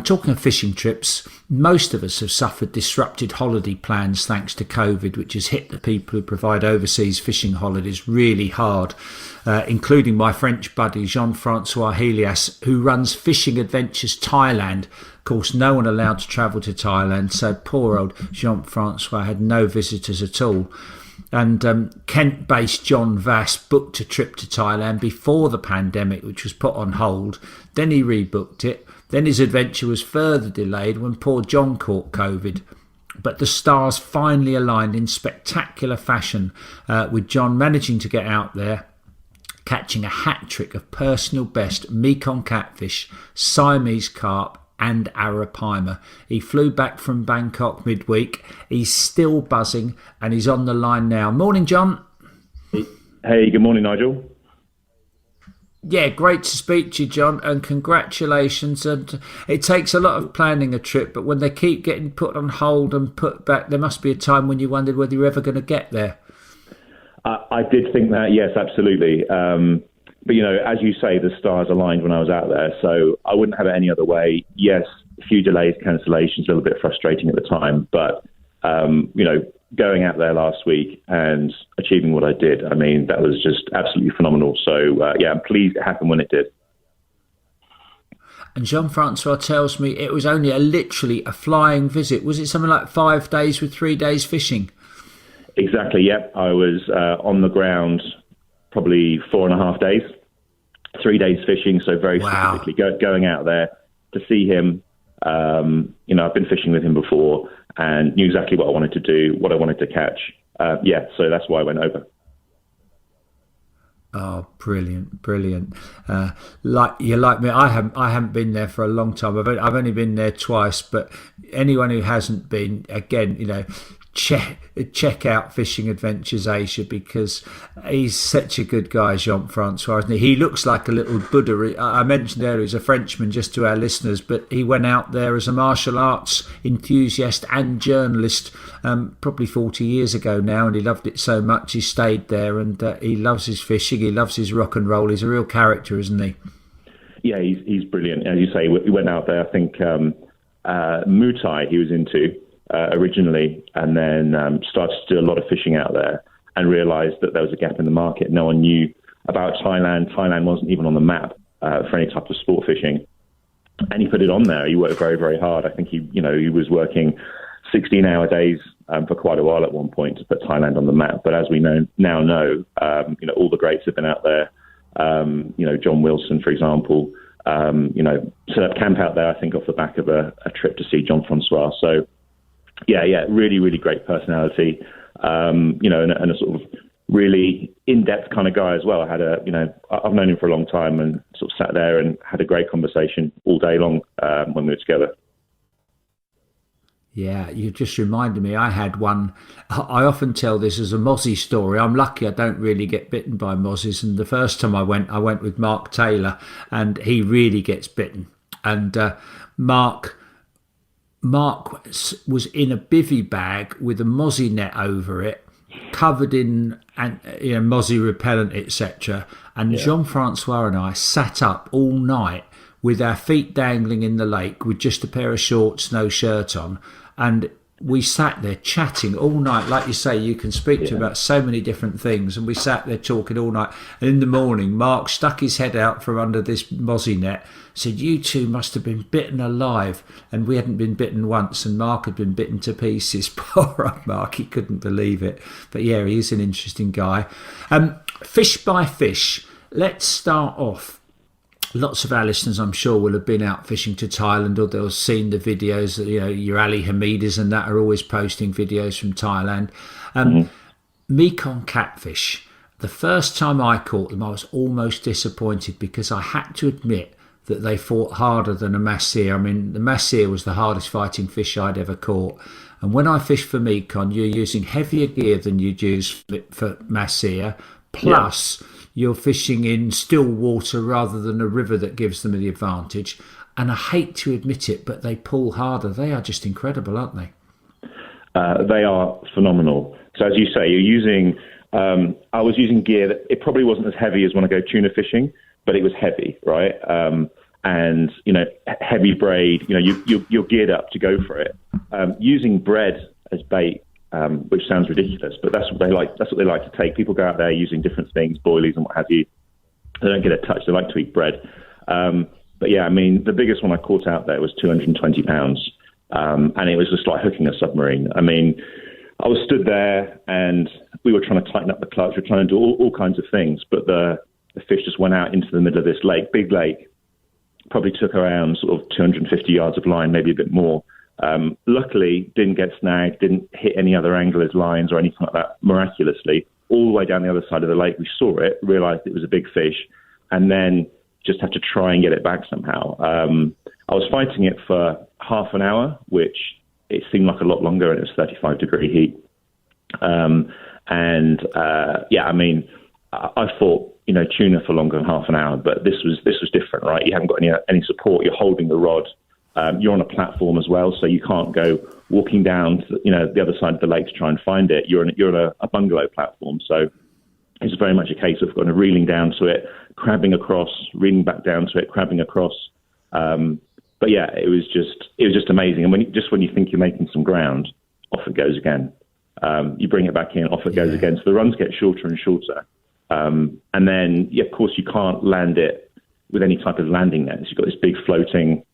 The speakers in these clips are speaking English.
Talking of fishing trips, most of us have suffered disrupted holiday plans thanks to COVID, which has hit the people who provide overseas fishing holidays really hard, including my French buddy Jean-Francois, who runs Fishing Adventures Thailand. Of course, no one allowed to travel to Thailand, so poor old Jean-Francois had no visitors at all. And Kent-based John Vass booked a trip to Thailand before the pandemic, which was put on hold. Then he rebooked it. Then his adventure was further delayed when poor John caught COVID. But the stars finally aligned in spectacular fashion, with John managing to get out there, catching a hat-trick of personal best Mekong catfish, Siamese carp and arapaima. He flew back from Bangkok midweek. He's still buzzing and he's on the line now. Morning, John. Hey, good morning, Nigel. Yeah, great to speak to you, John, and congratulations. And it takes a lot of planning a trip, but when they keep getting put on hold and put back, there must be a time when you wondered whether you're ever going to get there. I did think that, yes, absolutely. But, as you say, the stars aligned when I was out there, so I wouldn't have it any other way. Yes, a few delays, cancellations, a little bit frustrating at the time, but, going out there last week and achieving what I did, I mean, that was just absolutely phenomenal. So, I'm pleased it happened when it did. And Jean-Francois tells me it was only literally a flying visit. Was it something like 5 days with 3 days fishing? Exactly, yep. I was on the ground probably 4.5 days, 3 days fishing. So very specifically going out there to see him. I've been fishing with him before and knew exactly what I wanted to do, what I wanted to catch. So that's why I went over. Oh, brilliant. Like me, I haven't been there for a long time. I've only been there twice, but anyone who hasn't been, again, check out Fishing Adventures Asia, because he's such a good guy, Jean-Francois, isn't he? He looks like a little Buddha. I mentioned earlier he's a Frenchman, just to our listeners, but he went out there as a martial arts enthusiast and journalist probably 40 years ago now, and he loved it so much he stayed there, and he loves his fishing, he loves his rock and roll. He's a real character, isn't he? Yeah, he's brilliant. As you say, we went out there, I think Muay Thai he was into originally, and then started to do a lot of fishing out there and realised that there was a gap in the market. No one knew about Thailand. Thailand wasn't even on the map for any type of sport fishing. And he put it on there. He worked very, very hard. I think he was working 16-hour days for quite a while at one point to put Thailand on the map. But as we now know, all the greats have been out there. John Wilson, for example, set up camp out there, I think, off the back of a trip to see Jean-Francois. So, yeah, really, really great personality, and a sort of really in-depth kind of guy as well. I've known him for a long time and sort of sat there and had a great conversation all day long when we were together. Yeah, you just reminded me. I had one. I often tell this as a mozzie story. I'm lucky I don't really get bitten by mozzies. And the first time I went with Mark Taylor, and he really gets bitten. And Mark was in a bivvy bag with a mozzie net over it, covered in mozzie repellent, etc. And Jean-Francois and I sat up all night with our feet dangling in the lake with just a pair of shorts, no shirt on. And we sat there chatting all night. Like you say, you can speak to him about so many different things. And we sat there talking all night. And in the morning, Mark stuck his head out from under this mozzie net, said, "You two must have been bitten alive." And we hadn't been bitten once. And Mark had been bitten to pieces. Poor old Mark, he couldn't believe it. But yeah, he is an interesting guy. Fish by fish. Let's start off. Lots of our listeners, I'm sure, will have been out fishing to Thailand, or they'll have seen the videos. Your Ali Hamidas and that are always posting videos from Thailand. Mekong catfish. The first time I caught them, I was almost disappointed because I had to admit that they fought harder than a mahseer. I mean, the mahseer was the hardest fighting fish I'd ever caught. And when I fish for Mekong, you're using heavier gear than you'd use for mahseer, plus you're fishing in still water rather than a river that gives them the advantage. And I hate to admit it, but they pull harder. They are just incredible, aren't they? They are phenomenal. So as you say, you're using, I was using gear that it probably wasn't as heavy as when I go tuna fishing, but it was heavy, right? and heavy braid. You're geared up to go for it. Using bread as bait, which sounds ridiculous, but that's what they like. That's what they like to take. People go out there using different things, boilies and what have you. They don't get a touch. They like to eat bread. But yeah, I mean, the biggest one I caught out there was 220 pounds, and it was just like hooking a submarine. I mean, I was stood there and we were trying to tighten up the clutch. We were trying to do all kinds of things, but the fish just went out into the middle of this lake, big lake. Probably took around sort of 250 yards of line, maybe a bit more. Luckily, didn't get snagged, didn't hit any other anglers' lines or anything like that, miraculously. All the way down the other side of the lake, we saw it, realised it was a big fish, and then just had to try and get it back somehow. I was fighting it for half an hour, which it seemed like a lot longer, and it was 35-degree heat. I mean, I fought tuna for longer than half an hour, but this was different, right? You haven't got any support. You're holding the rod. You're on a platform as well, so you can't go walking down to, the other side of the lake to try and find it. You're on a bungalow platform, so it's very much a case of kind of reeling down to it, crabbing across, reeling back down to it, crabbing across. But yeah, it was just amazing. And when you think you're making some ground, off it goes again. You bring it back in, off it goes again. So the runs get shorter and shorter. And then, of course, you can't land it with any type of landing net. So you've got this big floating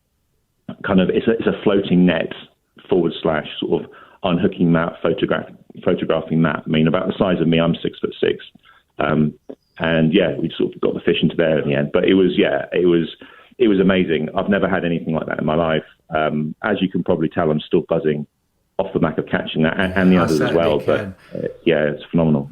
kind of, it's a floating net / sort of unhooking mat, photographing mat. I mean, about the size of me, I'm 6'6". And yeah, we sort of got the fish into there in the end. But it was amazing. I've never had anything like that in my life. As you can probably tell, I'm still buzzing off the back of catching that and the others as well. But it's phenomenal.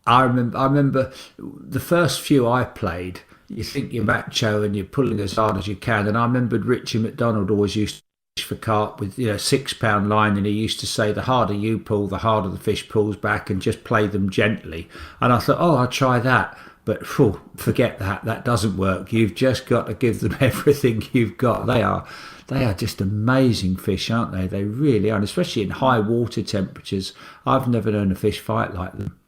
I remember the first few I played, you think you're macho and you're pulling as hard as you can. And I remembered Richie McDonald always used to fish for carp with 6-pound line, and he used to say the harder you pull, the harder the fish pulls back, and just play them gently. And I thought, I'll try that. But forget that. That doesn't work. You've just got to give them everything you've got. They are just amazing fish, aren't they? They really are, and especially in high water temperatures. I've never known a fish fight like them.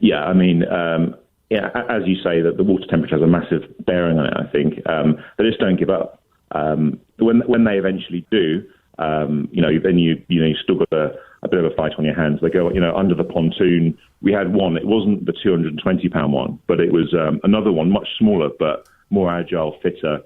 Yeah, I mean, as you say, that the water temperature has a massive bearing on it. I think they just don't give up. When they eventually do, then you still got a bit of a fight on your hands. They go, under the pontoon. We had one. It wasn't the 220-pound one, but it was another one, much smaller but more agile, fitter.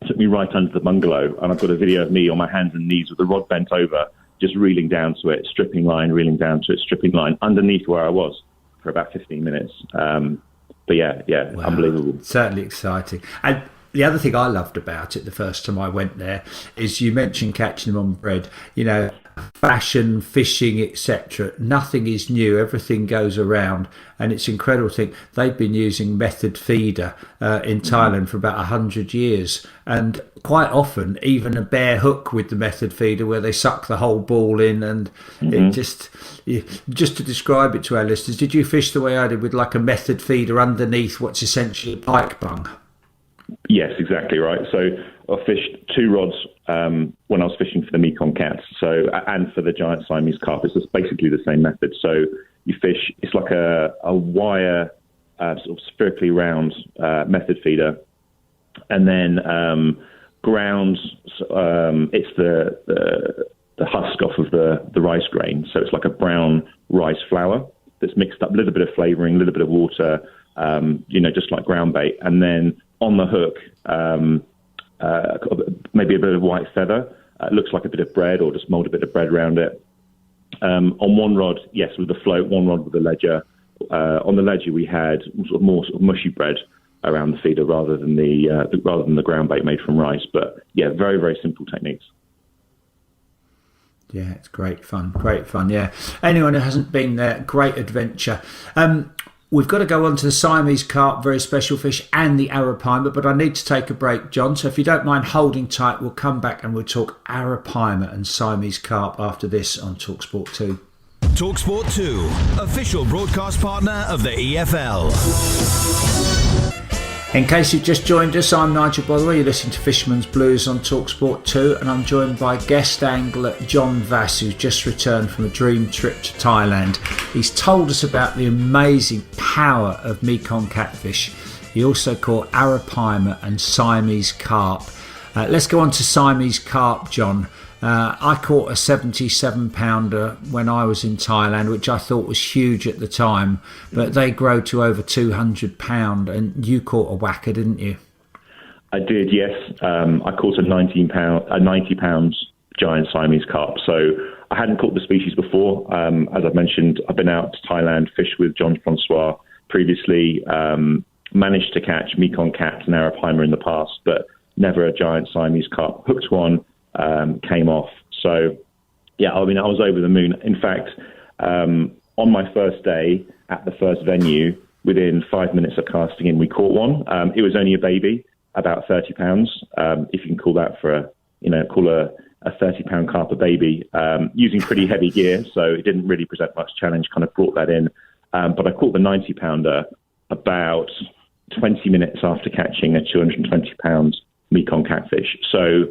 Took me right under the bungalow, and I've got a video of me on my hands and knees with the rod bent over, just reeling down to it, stripping line, reeling down to it, stripping line, underneath where I was for about 15 minutes. But yeah, wow. Unbelievable. Certainly exciting. And the other thing I loved about it the first time I went there is you mentioned catching them on bread. Fashion, fishing, etc. Nothing is new. Everything goes around, and it's incredible thing. They've been using method feeder in Thailand for about 100 years, and quite often even a bare hook with the method feeder where they suck the whole ball in, and it just to describe it to our listeners. Did you fish the way I did with like a method feeder underneath what's essentially a pike bung? Yes, exactly right. So I fished 2 rods when I was fishing for the Mekong cats, and for the giant Siamese carp. It's just basically the same method. So you fish, it's like a wire, sort of spherically round method feeder, and then ground. It's the husk off of the rice grain. So it's like a brown rice flour that's mixed up, a little bit of flavouring, a little bit of water, just like ground bait, and then on the hook, maybe a bit of white feather. It looks like a bit of bread, or just mould a bit of bread around it. On one rod, yes, with the float, one rod with the ledger. On the ledger, we had more mushy bread around the feeder rather than the ground bait made from rice. But yeah, very, very simple techniques. Yeah, it's great fun. Yeah, anyone who hasn't been there, great adventure. We've got to go on to the Siamese carp, very special fish, and the arapaima, but I need to take a break, John. So if you don't mind holding tight, we'll come back and we'll talk arapaima and Siamese carp after this on talkSPORT 2. talkSPORT 2, official broadcast partner of the EFL. In case you've just joined us, I'm Nigel Botherway. You're listening to Fisherman's Blues on talkSPORT 2, and I'm joined by guest angler John Vass, who's just returned from a dream trip to Thailand. He's told us about the amazing power of Mekong catfish. He also caught arapaima and Siamese carp. Let's go on to Siamese carp, John. I caught a 77 pounder when I was in Thailand, which I thought was huge at the time, but they grow to over 200 pound, and you caught a whacker, didn't you? I did, yes. I caught a 90 pounds giant Siamese carp. So I hadn't caught the species before. As I've mentioned, I've been out to Thailand, fished with Jean-Francois previously, managed to catch Mekong cats and arapaima in the past, but never a giant Siamese carp. Hooked one, came off. So, yeah, I mean, I was over the moon. In fact, on my first day at the first venue, within 5 minutes of casting in, we caught one. It was only a baby, about 30 pounds, if you can call that for a 30-pound carp a baby, using pretty heavy gear, so it didn't really present much challenge, kind of brought that in. But I caught the 90-pounder about 20 minutes after catching a 220-pound Mekong catfish. So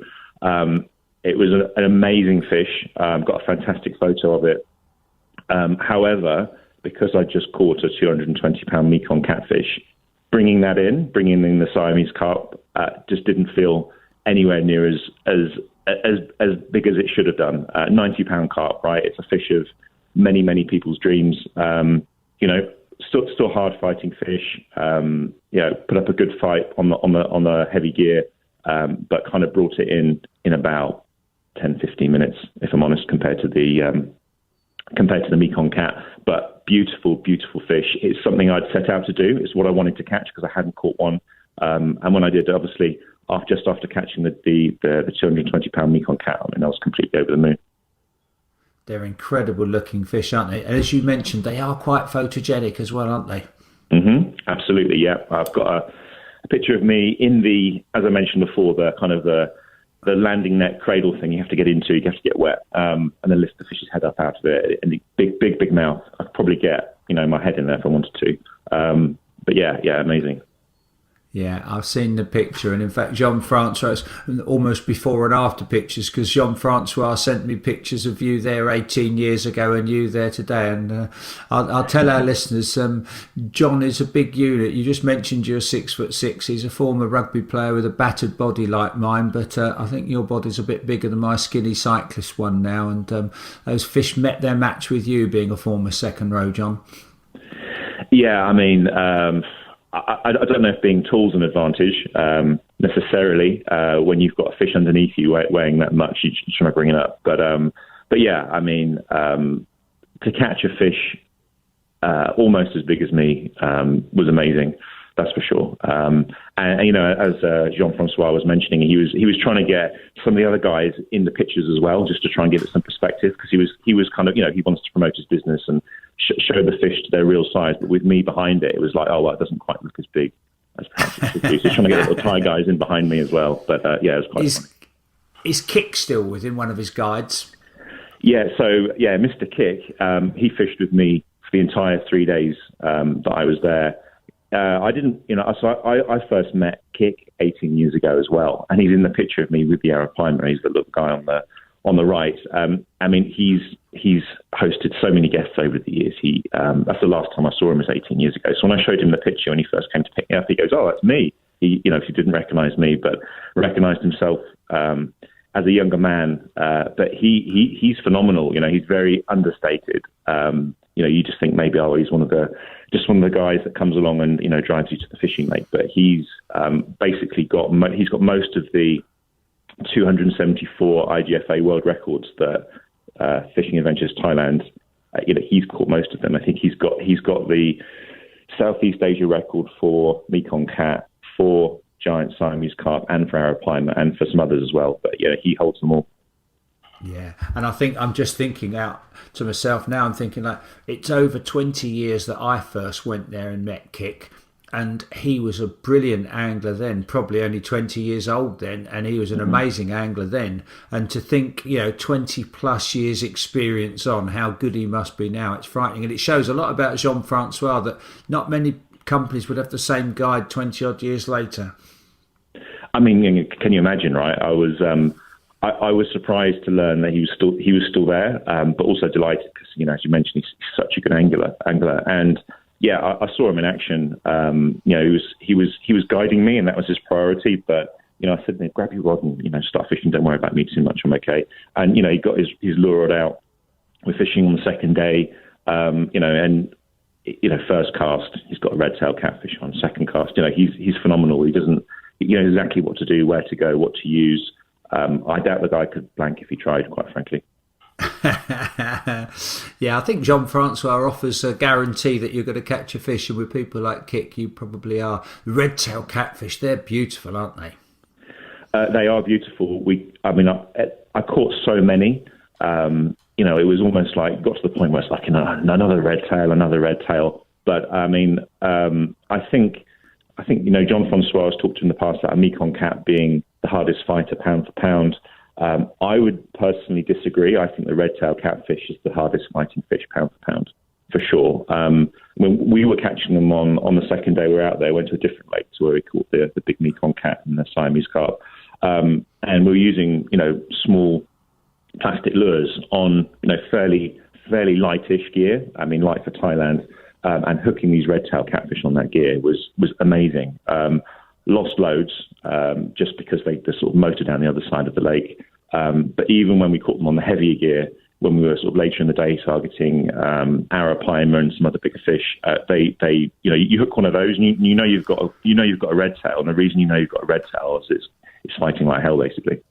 it was an amazing fish. Got a fantastic photo of it. However, because I just caught a 220-pound Mekong catfish, bringing in the Siamese carp just didn't feel anywhere near as big as it should have done. 90-pound carp, right? It's a fish of many, many people's dreams. Still hard fighting fish. Put up a good fight on the heavy gear, but kind of brought it in about 10, 15 minutes, if I'm honest, compared to the Mekong cat. But beautiful, beautiful fish. It's something I'd set out to do. It's what I wanted to catch because I hadn't caught one. And when I did, obviously, just after catching the 220-pound Mekong cat, I mean, I was completely over the moon. They're incredible looking fish, aren't they? And as you mentioned, they are quite photogenic as well, aren't they? Mm-hmm. Absolutely, yeah. I've got a picture of me in the, as I mentioned before, the kind of the landing net cradle thing you have to get into. You have to get wet and then lift the fish's head up out of it. And the big mouth. I could probably get my head in there if I wanted to. But yeah, amazing. Yeah, I've seen the picture, and in fact, Jean-Francois, almost before and after pictures, because Jean-Francois sent me pictures of you there 18 years ago and you there today. And I'll tell our listeners, John is a big unit. You just mentioned you're 6'6". He's a former rugby player with a battered body like mine, but I think your body's a bit bigger than my skinny cyclist one now. And those fish met their match with you, being a former second row, John. Yeah, I mean, I don't know if being tall's an advantage necessarily. When you've got a fish underneath you weighing that much, you try to bring it up. But yeah, I mean, to catch a fish almost as big as me was amazing. That's for sure. And as Jean-Francois was mentioning, he was trying to get some of the other guys in the pictures as well, just to try and give it some perspective, because he was kind of, he wants to promote his business and show the fish to their real size. But with me behind it, it was like, oh, well, it doesn't quite look as big as perhaps it should be. So trying to get the little Thai guys in behind me as well. But yeah, it was quite funny. Is Kick still within one of his guides? Yeah, so yeah, Mr. Kick, he fished with me for the entire 3 days that I was there. I didn't, so I first met Kick 18 years ago as well, and he's in the picture of me with the arapaima. He's the little guy on the right. I mean, he's hosted so many guests over the years. That's the last time I saw him was 18 years ago. So when I showed him the picture when he first came to pick me up, he goes, "Oh, that's me." He didn't recognise me, but recognised himself as a younger man. But he's phenomenal. He's very understated. You just think maybe, oh, he's one of the guys that comes along and drives you to the fishing lake. But he's basically got most of the 274 IGFA world records that Fishing Adventures Thailand. He's caught most of them. I think he's got the Southeast Asia record for Mekong cat, for giant Siamese carp, and for arapaima, and for some others as well. But yeah, he holds them all. Yeah, and I think I'm just thinking out to myself now. I'm thinking like it's over 20 years that I first went there and met Kick, and he was a brilliant angler then, probably only 20 years old then, and he was an amazing angler then. And to think, 20 plus years experience on, how good he must be now, it's frightening. And it shows a lot about Jean-Francois, that not many companies would have the same guide 20 odd years later. I mean, can you imagine, right? I was surprised to learn that he was still there, but also delighted because, as you mentioned, he's such a good angler. And yeah, I saw him in action. He was guiding me, and that was his priority. But I said, grab your rod and start fishing. Don't worry about me too much. I'm okay. And he got his lure rod out. We're fishing on the second day. First cast, he's got a red-tailed catfish on. Second cast, he's phenomenal. He doesn't, exactly what to do, where to go, what to use. I doubt the guy could blank if he tried, quite frankly. Yeah, I think Jean-Francois offers a guarantee that you're going to catch a fish, and with people like Kik, you probably are. The red-tailed catfish, they're beautiful, aren't they? They are beautiful. I caught so many. It was almost like, got to the point where it's like another red tail. But I think Jean-Francois has talked to in the past about a Mekong cat being the hardest fighter pound for pound. I would personally disagree. I think the red-tailed catfish is the hardest fighting fish pound for pound, for sure. When we were catching them on the second day we were out there, went to a different lake to where we caught the big Mekong cat and the Siamese carp. And we were using, small plastic lures on, fairly lightish gear. Light for Thailand, and hooking these red-tailed catfish on that gear was amazing. Lost loads, just because they sort of motored down the other side of the lake. But even when we caught them on the heavier gear, when we were sort of later in the day targeting arapaima and some other bigger fish, you hook one of those and you've got a red tail, and the reason you've got a red tail is it's fighting like hell, basically.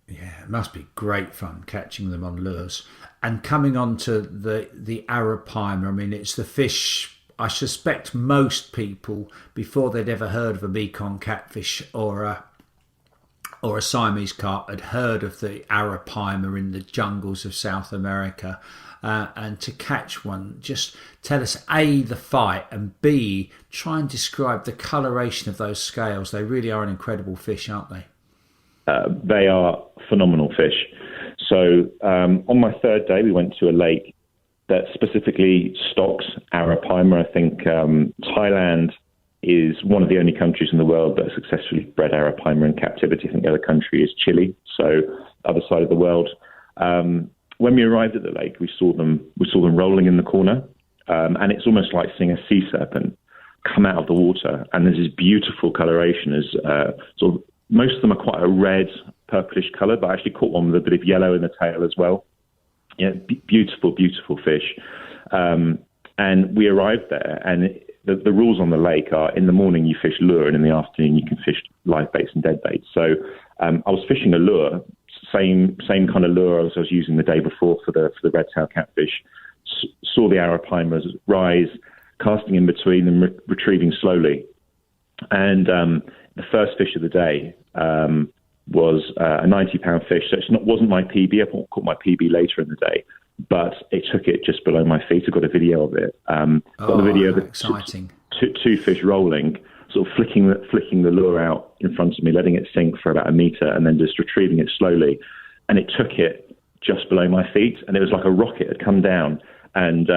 Yeah, it must be great fun catching them on lures. And coming on to the arapaima, it's the fish I suspect most people, before they'd ever heard of a Mekong catfish or a Siamese carp, had heard of the arapaima in the jungles of South America. And to catch one, just tell us, A, the fight, and B, try and describe the coloration of those scales. They really are an incredible fish, aren't they? They are phenomenal fish. So on my third day, we went to a lake that specifically stocks arapaima. I think Thailand is one of the only countries in the world that successfully bred arapaima in captivity. I think the other country is Chile, so other side of the world. When we arrived at the lake, we saw them rolling in the corner, and it's almost like seeing a sea serpent come out of the water. And there's this beautiful coloration, as sort of most of them are quite a red, purplish colour, but I actually caught one with a bit of yellow in the tail as well. Yeah, beautiful, beautiful fish. And we arrived there, and the rules on the lake are: in the morning you fish lure, and in the afternoon you can fish live baits and dead baits. So I was fishing a lure, same kind of lure I was using the day before for the red-tailed catfish. Saw the arapaimas rise, casting in between them, retrieving slowly. And the first fish of the day was a 90-pound fish. So it wasn't my PB. I caught my PB later in the day, but it took it just below my feet. I got a video of it. Got the video of the exciting. Two fish rolling, sort of flicking the lure out in front of me, letting it sink for about a meter, and then just retrieving it slowly. And it took it just below my feet, and it was like a rocket had come down and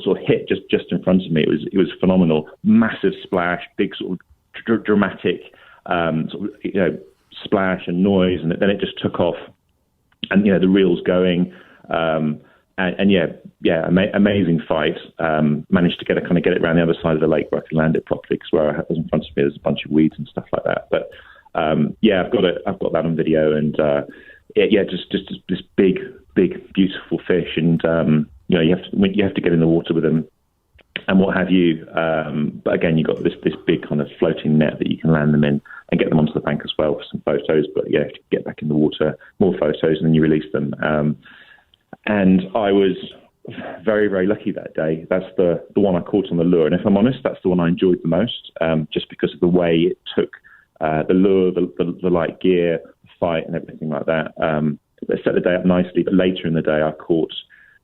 sort of hit just in front of me. It was phenomenal. Massive splash, big sort of dramatic splash and noise, and then it just took off, and the reel's going, amazing fight. Managed to get it around the other side of the lake where I could land it properly, because where I was in front of me there's a bunch of weeds and stuff like that. But I've got that on video, and just this big beautiful fish, and you have to get in the water with them and what have you. But again, you've got this big kind of floating net that you can land them in and get them onto the bank as well for some photos. But you have to get back in the water, more photos, and then you release them. And I was very, very lucky that day. That's the one I caught on the lure. And if I'm honest, that's the one I enjoyed the most, just because of the way it took the lure, the light gear, the fight, and everything like that. They set the day up nicely. But later in the day, I caught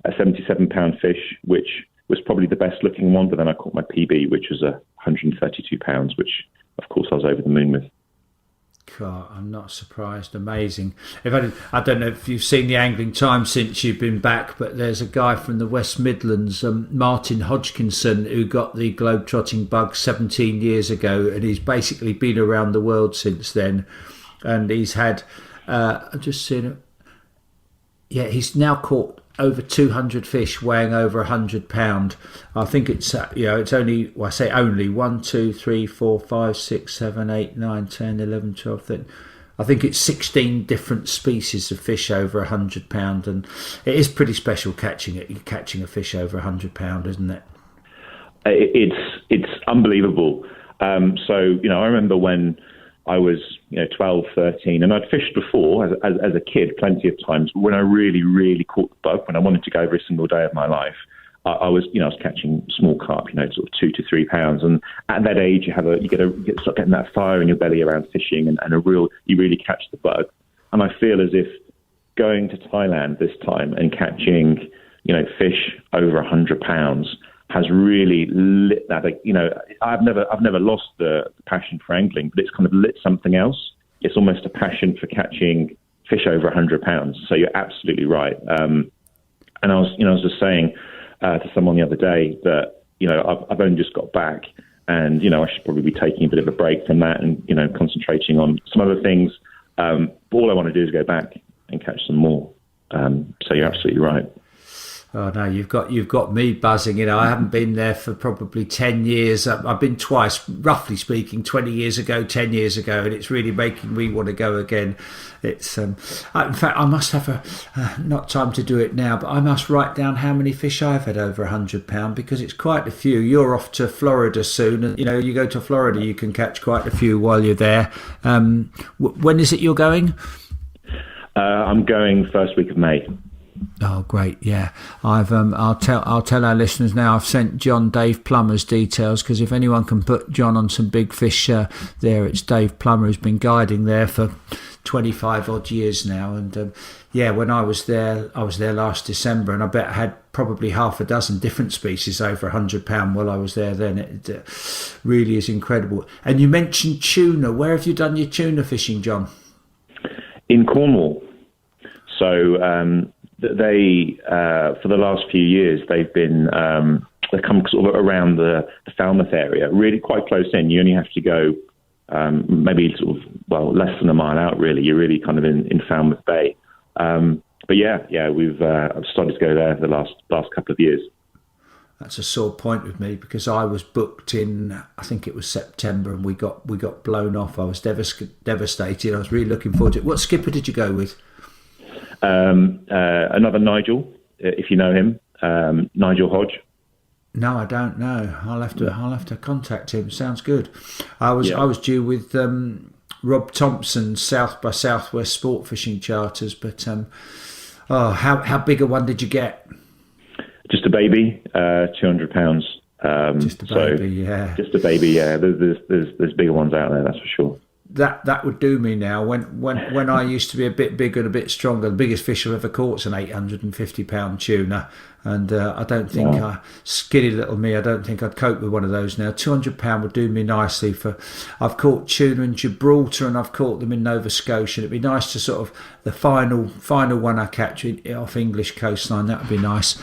a 77-pound fish, which was probably the best looking one, but then I caught my PB, which was 132 pounds, which of course I was over the moon with. God, I'm not surprised. Amazing. I don't know if you've seen the Angling Times since you've been back, but there's a guy from the West Midlands, Martin Hodgkinson, who got the globetrotting bug 17 years ago, and he's basically been around the world since then. And he's had, I've just seen it. Yeah, he's now caught over 200 fish weighing over 100 pound. I think it's it's only, well, I say only 1, 2, 3, 4, 5, 6, 7, 8, 9, 10, 11, 12, 13. I think it's 16 different species of fish over 100 pound, and it is pretty special catching it. You're catching a fish over 100 pound, isn't it? It's unbelievable. So I remember when I was 12, 13, and I'd fished before as a kid plenty of times. When I really caught the bug, when I wanted to go every single day of my life, I was catching small carp, sort of 2 to 3 pounds. And at that age, you start getting that fire in your belly around fishing, and you really catch the bug. And I feel as if going to Thailand this time and catching fish over 100 pounds has really lit that. I've never lost the passion for angling, but it's kind of lit something else. It's almost a passion for catching fish over 100 pounds. So you're absolutely right. And I was just saying to someone the other day that I've only just got back, and I should probably be taking a bit of a break from that and concentrating on some other things. But all I want to do is go back and catch some more. So you're absolutely right. Oh no, you've got me buzzing. I haven't been there for probably 10 years. I've been twice, roughly speaking, 20 years ago, 10 years ago, and it's really making me want to go again. It's in fact, I must have not time to do it now, but I must write down how many fish I've had over 100 pound, because it's quite a few. You're off to Florida soon, and you go to Florida, you can catch quite a few while you're there. When is it you're going? I'm going first week of May. Oh, great! Yeah, I'll tell our listeners now. I've sent John Dave Plummer's details, because if anyone can put John on some big fish there, it's Dave Plummer, who's been guiding there for 25 odd years now. And when I was there last December, and I bet I had probably half a dozen different species over 100 pound while I was there. Then it really is incredible. And you mentioned tuna. Where have you done your tuna fishing, John? In Cornwall. So. They, for the last few years, they've come sort of around the Falmouth area, really quite close in. You only have to go maybe less than a mile out, really. You're really kind of in Falmouth Bay. But we've I've started to go there the last couple of years. That's a sore point with me, because I was booked in, I think it was September, and we got blown off. I was devastated. I was really looking forward to it. What skipper did you go with? Another Nigel, if you know him, Nigel Hodge. No, I don't know. I'll have to contact him. Sounds good. I was due with Rob Thompson's South by Southwest Sport Fishing Charters, but how big a one did you get? Just a baby, 200 pounds. Just a baby, yeah. Just a baby, yeah. There's bigger ones out there, that's for sure. That would do me now. When I used to be a bit bigger and a bit stronger, the biggest fish I've ever caught is an 850 pound tuna, and I don't think skinny little me, I don't think I'd cope with one of those now. 200 pound would do me nicely. I've caught tuna in Gibraltar, and I've caught them in Nova Scotia. It'd be nice to sort of the final one I catch off English coastline. That would be nice.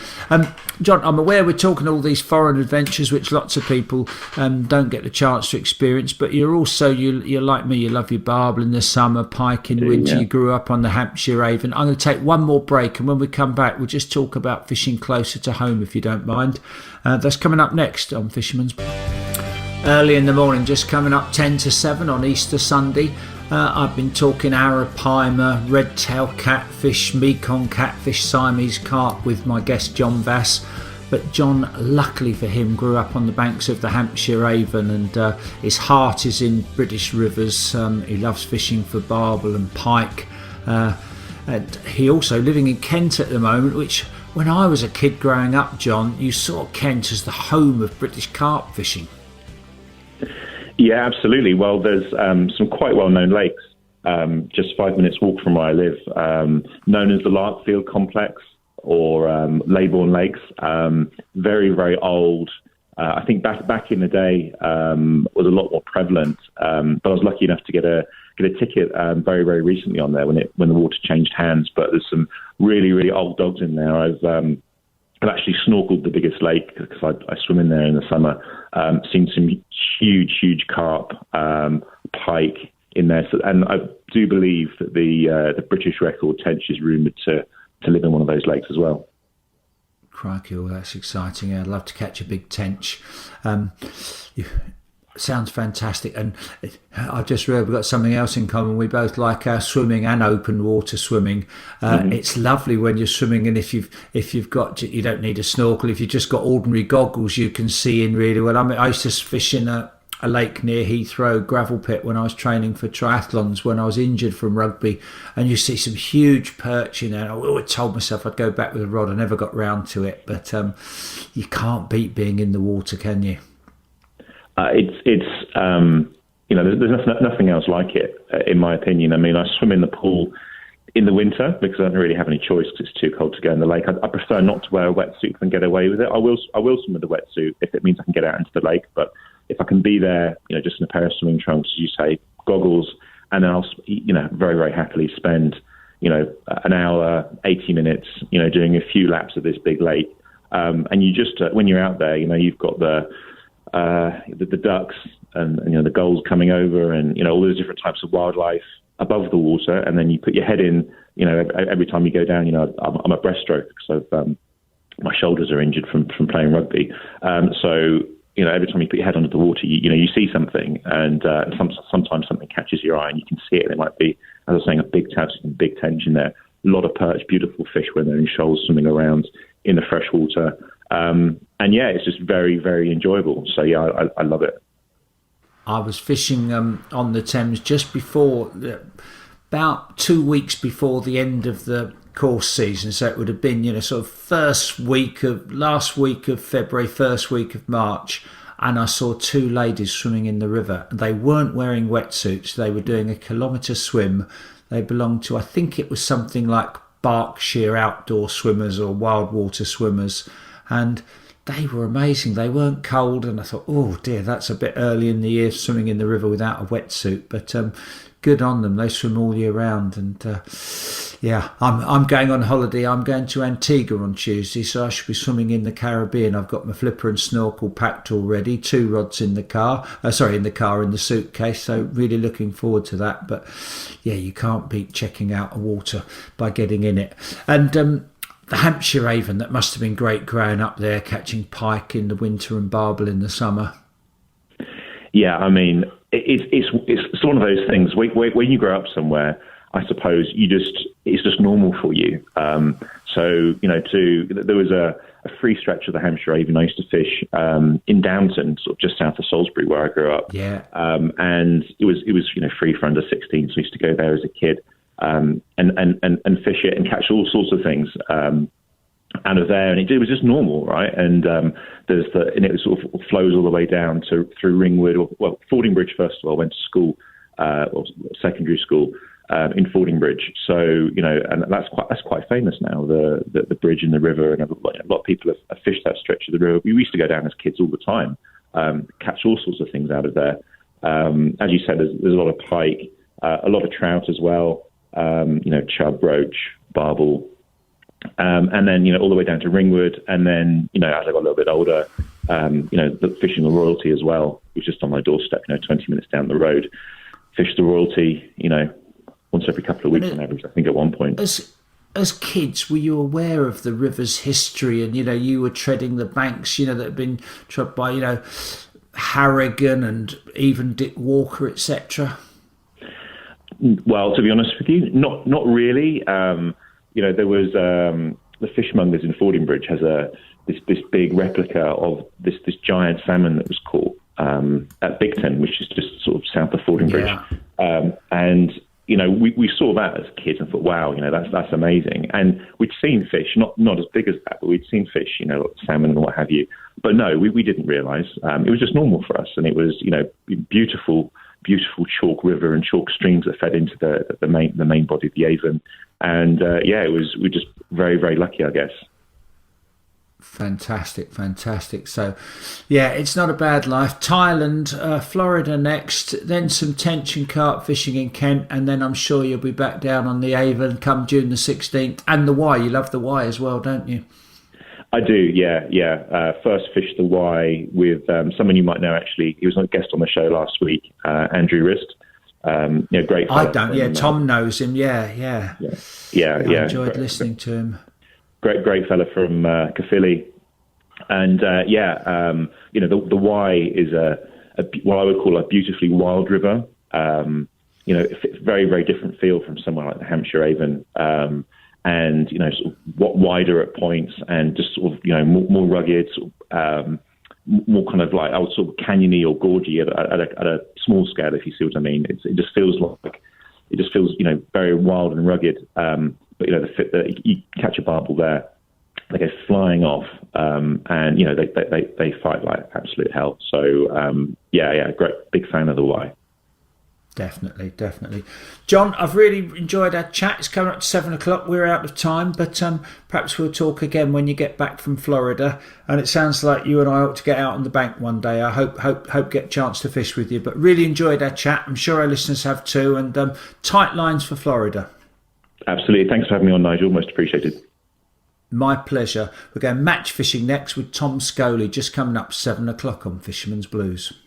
John, I'm aware we're talking all these foreign adventures which lots of people don't get the chance to experience, but you're like me. You love your barbel in the summer, pike in winter. Yeah. You grew up on the Hampshire Avon. I'm going to take one more break, and when we come back, we'll just talk about fishing closer to home, if you don't mind. That's coming up next on Fisherman's. Early in the morning, just coming up 10 to 7 on Easter Sunday. I've been talking arapaima, red-tail catfish, Mekong catfish, Siamese carp with my guest John Vass. But John, luckily for him, grew up on the banks of the Hampshire Avon, and his heart is in British rivers. He loves fishing for barbel and pike. And he also living in Kent at the moment, which when I was a kid growing up, John, you saw Kent as the home of British carp fishing. Yeah, absolutely. Well, there's some quite well-known lakes just 5 minutes walk from where I live, known as the Larkfield Complex, or Leybourne Lakes. Very, very old. I think back in the day was a lot more prevalent. But I was lucky enough to get a ticket very, very recently on there when the water changed hands. But there's some really, really old dogs in there. I've actually snorkeled the biggest lake because I swim in there in the summer. Seen some huge carp, pike in there. So, and I do believe that the British record Tench is rumoured to live in one of those lakes as well. Crikey, oh, that's exciting. Yeah, I'd love to catch a big tench. Sounds fantastic. And I just realised we've got something else in common. We both like our swimming and open water swimming. It's lovely when you're swimming, and if you've got, you don't need a snorkel. If you've just got ordinary goggles, you can see in really well. I used to fish in a lake near Heathrow, gravel pit, when I was training for triathlons when I was injured from rugby, and you see some huge perch in there. And I always told myself I'd go back with a rod. I never got round to it, but you can't beat being in the water, can you? There's nothing else like it, in my opinion. I mean, I swim in the pool in the winter because I don't really have any choice because it's too cold to go in the lake. I prefer not to wear a wetsuit and get away with it. I will swim with a wetsuit if it means I can get out into the lake. But if I can be there, just in a pair of swimming trunks, as you say, goggles, and then I'll, very, very happily spend, an hour, 80 minutes, doing a few laps of this big lake. And you just, when you're out there, you've got the ducks and the gulls coming over, and all those different types of wildlife above the water, and then you put your head in. Every time you go down, I'm a breaststroke, so my shoulders are injured from playing rugby. So every time you put your head under the water, you see something, and sometimes something catches your eye, and you can see it. And it might be, as I was saying, a big tench in there. A lot of perch, beautiful fish when they're in shoals swimming around in the fresh water. And yeah, it's just very, very enjoyable. So yeah, I love it. I was fishing on the Thames just before, about 2 weeks before the end of the course season. So it would have been, sort of last week of February, first week of March. And I saw two ladies swimming in the river. They weren't wearing wetsuits. They were doing a kilometre swim. They belonged to, I think it was something like Berkshire Outdoor Swimmers or Wild Water Swimmers. And they were amazing. They weren't cold, and I thought, oh dear, that's a bit early in the year swimming in the river without a wetsuit. But good on them. They swim all year round. And I'm going on holiday. I'm going to Antigua on Tuesday, so I should be swimming in the Caribbean. I've got my flipper and snorkel packed already. 2 rods in the car. In the suitcase. So really looking forward to that. But yeah, you can't beat checking out a water by getting in it. And the Hampshire Avon, that must have been great growing up there, catching pike in the winter and barbel in the summer. Yeah, I mean, it's one of those things. When you grow up somewhere, I suppose it's just normal for you. There was a free stretch of the Hampshire Avon I used to fish in Downton, sort of just south of Salisbury, where I grew up. Yeah. And it was free for under 16, so I used to go there as a kid. And fish it and catch all sorts of things out of there, and it was just normal, right? And it sort of flows all the way down through Ringwood, Fordingbridge first of all. I went to school, or secondary school in Fordingbridge. So and that's quite famous now. The bridge in the river, and a lot of people have fished that stretch of the river. We used to go down as kids all the time, catch all sorts of things out of there. As you said, there's a lot of pike, a lot of trout as well. Chub, roach, barbel, and then all the way down to Ringwood, and then as I got a little bit older, the fishing the Royalty as well. It was just on my doorstep, 20 minutes down the road. Fish the Royalty, once every couple of weeks on average. I think at one point. As kids, were you aware of the river's history, and you were treading the banks, that had been trod by Harrigan and even Dick Walker, etc.? Well, to be honest with you, not really. There was the fishmongers in Fordingbridge has this big replica of this giant salmon that was caught at Bigton, which is just sort of south of Fordingbridge. Yeah. And we saw that as kids and thought, wow, that's amazing. And we'd seen fish, not as big as that, but we'd seen fish, salmon and what have you. But no, we didn't realise. It was just normal for us, and it was beautiful chalk river and chalk streams that fed into the main body of the Avon. And we're just very, very lucky, I guess. Fantastic. So, yeah, it's not a bad life. Thailand, Florida next, then some tench and carp fishing in Kent, and then I'm sure you'll be back down on the Avon come June the 16th. And the Y, you love the Y as well, don't you? I do, yeah. First fished the Y with someone you might know, actually. He was a guest on the show last week, Andrew Rist. Great. I don't, Tom knows him, yeah. I enjoyed listening to him. great fella from Caerphilly. And the Wye is what I would call a beautifully wild river. Very, very different feel from somewhere like the Hampshire Avon, and sort of wider at points, and just sort of more rugged, more kind of like I would sort of canyony or gorgy at a small scale, if you see what I mean. It just feels very wild and rugged. But you catch a barbel there, they go flying off, and they fight like absolute hell. So great, big fan of the Wye. Definitely. John, I've really enjoyed our chat. It's coming up to 7 o'clock. We're out of time, but perhaps we'll talk again when you get back from Florida. And it sounds like you and I ought to get out on the bank one day. I hope get a chance to fish with you. But really enjoyed our chat. I'm sure our listeners have too. And tight lines for Florida. Absolutely. Thanks for having me on, Nigel. Most appreciated. My pleasure. We're going match fishing next with Tom Scully, just coming up 7 o'clock on Fisherman's Blues.